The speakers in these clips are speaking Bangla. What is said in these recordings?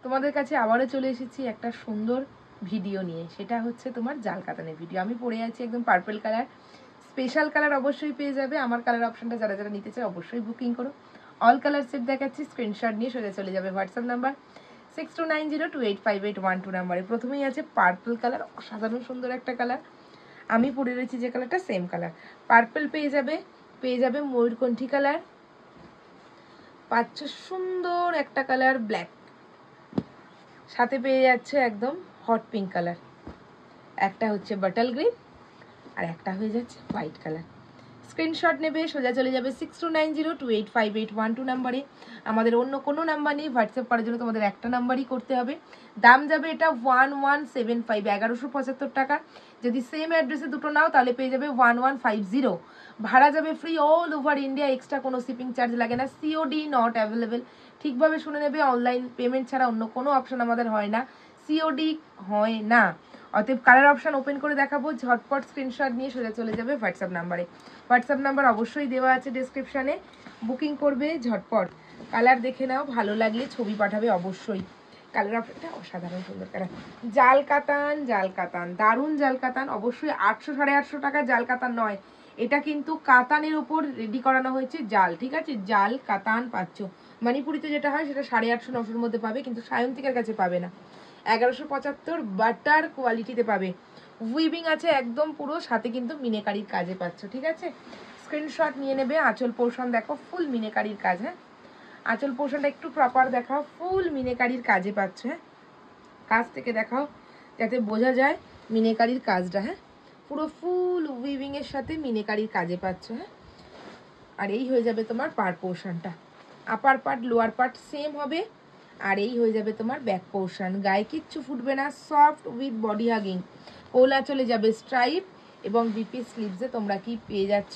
তোমাদের কাছে আবারও চলে এসেছি একটা সুন্দর ভিডিও নিয়ে। সেটা হচ্ছে তোমার জাল কাতানের ভিডিও। আমি পরে আছি একদম পার্পল কালার, স্পেশাল কালার অবশ্যই পেয়ে যাবে। আমার কালার অপশনটা যারা যারা নিতে চায় অবশ্যই বুকিং করো। অল কালার সেট দেখাচ্ছি, স্ক্রিনশট নিয়ে সোজা চলে যাবে হোয়াটসঅ্যাপ নাম্বার 6290285812 নাম্বারে। প্রথমেই আছে পার্পল কালার, অসাধারণ সুন্দর একটা কালার। আমি পরে রয়েছি যে কালারটা সেম কালার। পার্পল পেয়ে যাবে ময়ূরকণ্ঠী কালার, পাচ্ছ সুন্দর একটা কালার ব্ল্যাক, সাথে পেয়ে যাচ্ছে একদম হট পিঙ্ক কালার, একটা হচ্ছে বাটল গ্রিন আর একটা হয়ে যাচ্ছে হোয়াইট কালার। স্ক্রিনশট নেবে, সোজা চলে যাবে 6290285812 নাম্বারে। আমাদের অন্য কোনো নাম্বার নেই, হোয়াটসঅ্যাপ করার জন্য তোমাদের একটা নাম্বারই করতে হবে। দাম যাবে এটা 1175, 1175 টাকা। যদি সেম অ্যাড্রেসে দুটো নাও তাহলে পেয়ে যাবে 1150। ভাড়া যাবে free all over India, extra কোনো শিপিং চার্জ লাগে না। সিওডি নট অ্যাভেলেবেল, ঠিকভাবে শুনে নেবে। অনলাইন পেমেন্ট ছাড়া অন্য কোনো অপশন আমাদের হয় না, সিওডি হয় না। অতএব কালার অপশন ওপেন করে দেখাবো, ঝটপট স্ক্রিনশট নিয়ে সোজা চলে যাবে হোয়াটসঅ্যাপ নাম্বারে। হোয়াটসঅ্যাপ নাম্বার অবশ্যই দেওয়া আছে ডেসক্রিপশানে, বুকিং করবে ঝটপট। কালার দেখে নাও, ভালো লাগলে ছবি পাঠাবে অবশ্যই। কালার অপশনটা অসাধারণ সুন্দর কালার। জাল কাতান, দারুণ জাল কাতান। অবশ্যই 800 850 টাকা জাল কাতান নয়, এটা কিন্তু কাতানের উপর রেডি করানো হয়েছে জাল, ঠিক আছে? জাল কাতান পাচ্ছ। মণিপুরিতে যেটা হয় সেটা 850 900-র মধ্যে পাবে, কিন্তু সায়ন্তিকার কাছে পাবে না। 1175 বাটার কোয়ালিটিতে পাবে। উইভিং আছে একদম পুরো, সাথে কিন্তু মিনেকারির কাজে পাচ্ছ, ঠিক আছে? স্ক্রিনশট নিয়ে নেবে। আঁচল পোর্শন দেখো, ফুল মিনেকারির কাজ। হ্যাঁ, আঁচল পোর্শনটা একটু প্রপার দেখাও, ফুল মিনেকারির কাজে পাচ্ছ। হ্যাঁ, কাজ থেকে দেখাও যাতে বোঝা যায় মিনেকারির কাজটা। হ্যাঁ, পুরো ফুল উইভিং এর সাথে মিনেকারির কাজে পাচ্ছ। হ্যাঁ, আর এই হয়ে যাবে তোমার পার পোর্শনটা। আপার পার্ট লোয়ার পার্ট সেম হবে, আর এই হয়ে যাবে তোমার ব্যাক পোর্শন। গায়ে কিচ্ছু ফুটবে না, সফট উইথ বডি হাগিং। কোলা চলে যাবে স্ট্রাইপ, এবং বিপি স্লিভসে তোমরা কি পেয়ে যাচ্ছ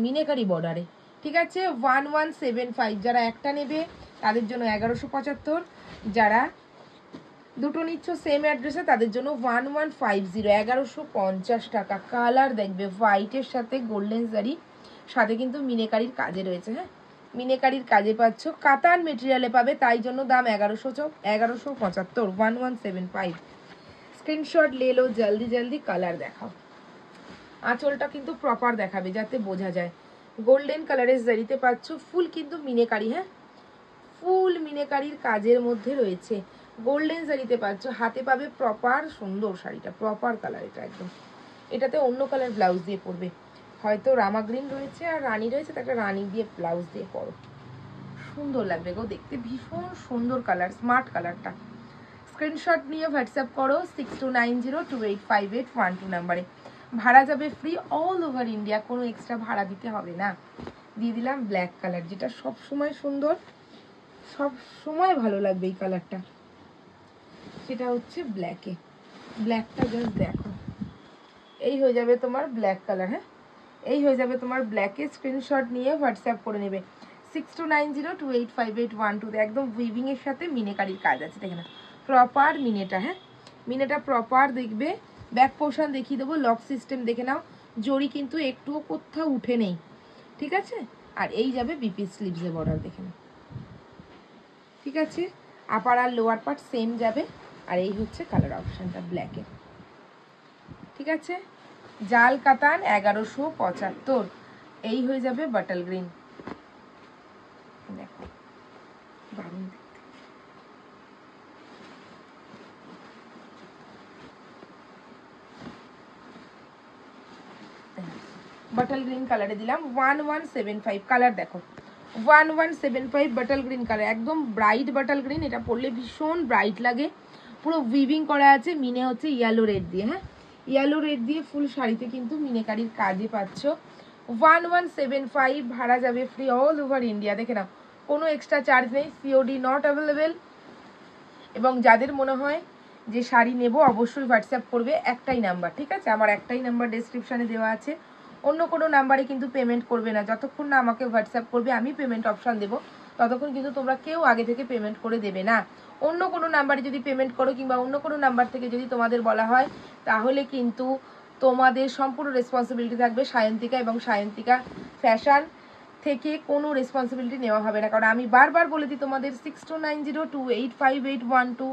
মিনেকারি বর্ডারে, ঠিক আছে? 1175। যারা একটা নেবে তাদের জন্য 1175, যারা দুটো নিচ্ছ সেম অ্যাড্রেসে তাদের জন্য 1150, 1150 টাকা। কালার দেখবে হোয়াইটের সাথে গোল্ডেন জারি, সাথে কিন্তু মিনেকারির কাজে রয়েছে। হ্যাঁ, মিনেকারির কাজে পাচ্ছ, কাতান মেটেরিয়ালে পাবে, তাই জন্য দাম 1175, 1175। স্ক্রিনশট লে লো জলদি জলদি। কালার দেখাও, আঁচলটা কিন্তু প্রপার দেখাবে যাতে বোঝা যায়। গোল্ডেন কালারের জারিতে পাচ্ছ, ফুল কিন্তু মিনেকারি। হ্যাঁ, ফুল মিনেকারির কাজের মধ্যে রয়েছে, গোল্ডেন জারিতে পাচ্ছ। হাতে পাবে প্রপার সুন্দর শাড়িটা, প্রপার কালার এটা একদম। এটাতে অন্য কালার ব্লাউজ দিয়ে পরবে, হয়তো রামা গ্রিন রয়েছে আর রানী রয়েছে, তাকে রানী দিয়ে ব্লাউজ দিয়ে পরো, সুন্দর লাগবে গো দেখতে, ভীষণ সুন্দর কালার, স্মার্ট কালারটা। স্ক্রিনশট নিয়ে হোয়াটসঅ্যাপ করো 6290285812 নাম্বারে। ভাড়া যাবে ফ্রি অল ওভার ইন্ডিয়া, কোনো এক্সট্রা ভাড়া দিতে হবে না। দিয়ে দিলাম ব্ল্যাক কালার, যেটা সব সময় সুন্দর, সব সময় ভালো লাগবে এই কালারটা, সেটা হচ্ছে ব্ল্যাকে। ব্ল্যাকটা জাস্ট দেখো, এই হয়ে যাবে তোমার ব্ল্যাক কালার। হ্যাঁ, এই হয়ে যাবে তোমার ব্ল্যাকে। স্ক্রিনশট নিয়ে হোয়াটসঅ্যাপ করে নেবে 6290285812। একদম উইভিং এর সাথে মিনেকারির কাজ আছে, দেখে না প্রপার মিনেটা। হ্যাঁ, মিনেটা প্রপার দেখবে। ব্যাক পোর্শন দেখিয়ে দেবো, লক সিস্টেম দেখে নাও, জড়ি কিন্তু একটুও কোথাও উঠে নেই, ঠিক আছে? আর এই যাবে বিপি স্লিভসে বর্ডার, দেখে নাও, ঠিক আছে? আপার আর লোয়ার পার্ট সেম যাবে, আর এই হচ্ছে কালার অপশনটা ব্ল্যাকের, ঠিক আছে? জাল কাতান 1175, এই হয়ে যাবে বাটল গ্রিন। দেখো দারুণ দেখতে। বাটল গ্রিন কালারে দিলাম 1175। কালার দেখো 1175 বাটল গ্রিন কালার, একদম ব্রাইট বাটল গ্রিন। এটা পরলে ভীষণ ব্রাইট লাগে, পুরো উইভিং করা আছে। মিনে হচ্ছে ইয়েলো রেড দিয়ে। হ্যাঁ, ইয়েলো রেড দিয়ে ফুল শাড়িতে কিন্তু মিনেকারির কাজে পাচ্ছ। 1175, ভাড়া যাবে ফ্রি অল ওভার ইন্ডিয়া। দেখে নাও, কোনো এক্সট্রা চার্জ নেই, সিওডি নট অ্যাভেলেবেল। এবং যাদের মনে হয় যে শাড়ি নেব অবশ্যই হোয়াটসঅ্যাপ করবে, একটাই নাম্বার, ঠিক আছে? আমার একটাই নাম্বার ডেসক্রিপশানে দেওয়া আছে, অন্য কোনো নাম্বারে কিন্তু পেমেন্ট করবে না। যতক্ষণ না আমাকে হোয়াটসঅ্যাপ করবে, আমি পেমেন্ট অপশান দেবো, ততক্ষণ কিন্তু তোমরা কেউ আগে থেকে পেমেন্ট করে দেবে না। অন্য কোনো নাম্বারে যদি পেমেন্ট করো, কিংবা অন্য কোনো নাম্বার থেকে যদি তোমাদের বলা হয়, তাহলে কিন্তু তোমাদের সম্পূর্ণ রেসপন্সিবিলিটি থাকবে সায়ন্তিকা এবং সায়ন্তিকা ফ্যাশন থেকে কোনো রেসপন্সিবিলিটি নেওয়া হবে না, কারণ আমি বারবার বলে দিই তোমাদের 6290285812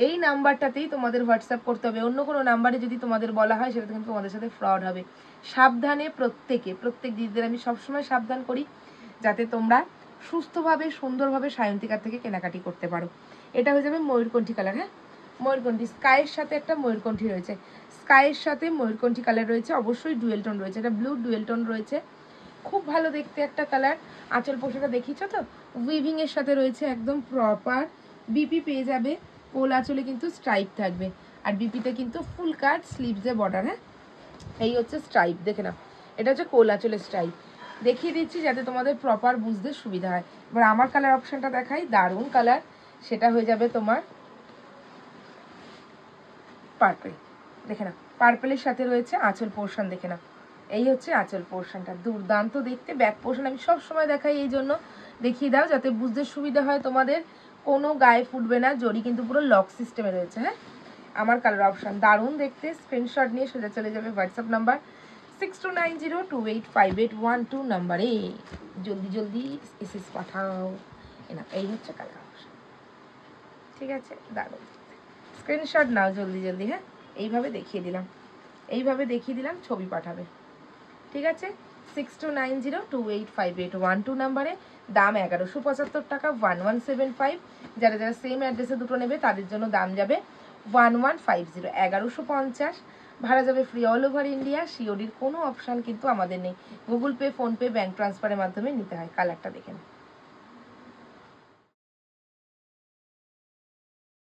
এই নাম্বারটাতেই তোমাদের হোয়াটসঅ্যাপ করতে হবে। অন্য কোনো নাম্বারে যদি তোমাদের বলা হয় সেটা কিন্তু তোমাদের সাথে ফ্রড হবে। সাবধানে প্রত্যেক দিদিদের আমি সবসময় সাবধান করি যাতে তোমরা সুস্থভাবে সুন্দরভাবে সায়ন্তিকার থেকে কেনাকাটি করতে পারো। এটা হয়ে যাবে ময়ূরকণ্ঠী কালার। হ্যাঁ, ময়ূরকণ্ঠী স্কাইয়ের সাথে একটা ময়ূরকণ্ঠী রয়েছে, স্কাইয়ের সাথে ময়ূরকণ্ঠী কালার রয়েছে, অবশ্যই ডুয়েল টোন রয়েছে, এটা ব্লু ডুয়েল টোন রয়েছে, খুব ভালো দেখতে একটা কালার। আঁচল পোশাকটা দেখিয়েছো তো, উইভিং এর সাথে রয়েছে একদম প্রপার। বিপি পেয়ে যাবে, কোল আঁচলে কিন্তু স্ট্রাইপ থাকবে, আর বিপিতে কিন্তু ফুল কাট স্লিভসে বর্ডার। হ্যাঁ, এই হচ্ছে স্ট্রাইপ, দেখে নাও, এটা হচ্ছে কোল আঁচলের স্ট্রাইপ। দেখিয়ে দিচ্ছি যাতে তোমাদের প্রপার বুঝতে সুবিধা হয়। এবার আমার কালার অপশনটা দেখাই, দারুণ কালার, সেটা হয়ে যাবে তোমার পার্পল। দেখে নাও, পার্পলের সাথে রয়েছে আঁচল পোর্শন, দেখে নাও, এই হচ্ছে আঁচল পোর্শনটা, দুর্দান্ত দেখতে। ব্যাক পোর্শন আমি সব সময় দেখাই এই জন্য, দেখিয়ে দাও যাতে বুঝতে সুবিধা হয় তোমাদের, কোনো গায়ে ফুটবে না, জড়ি কিন্তু পুরো লক সিস্টেমে রয়েছে। হ্যাঁ, আমার কালার অপশন দারুণ দেখতে। স্ক্রিনশট নিয়ে সোজা চলে যাবে হোয়াটসঅ্যাপ নাম্বার 6290285812 নাম্বারে, জলদি এসএস পাঠাও। না, এই হচ্ছে কালার অপশন, ঠিক আছে, দারুণ, স্ক্রিনশট নাও জলদি। হ্যাঁ, এইভাবে দেখিয়ে দিলাম, ছবি পাঠাবে, ঠিক আছে। 6290285812 নাম্বারে, দাম 1175 টাকা, 1175। যারা সেম অ্যাড্রেসে দুটো নেবে তাদের জন্য দাম যাবে 1150, 1150। ভাড়া যাবে ফ্রি অল ওভার ইন্ডিয়া। সিওডির কোনো অপশান কিন্তু আমাদের নেই, গুগল পে, ফোনপে, ব্যাঙ্ক ট্রান্সফারের মাধ্যমে নিতে হয়। কালারটা দেখেন।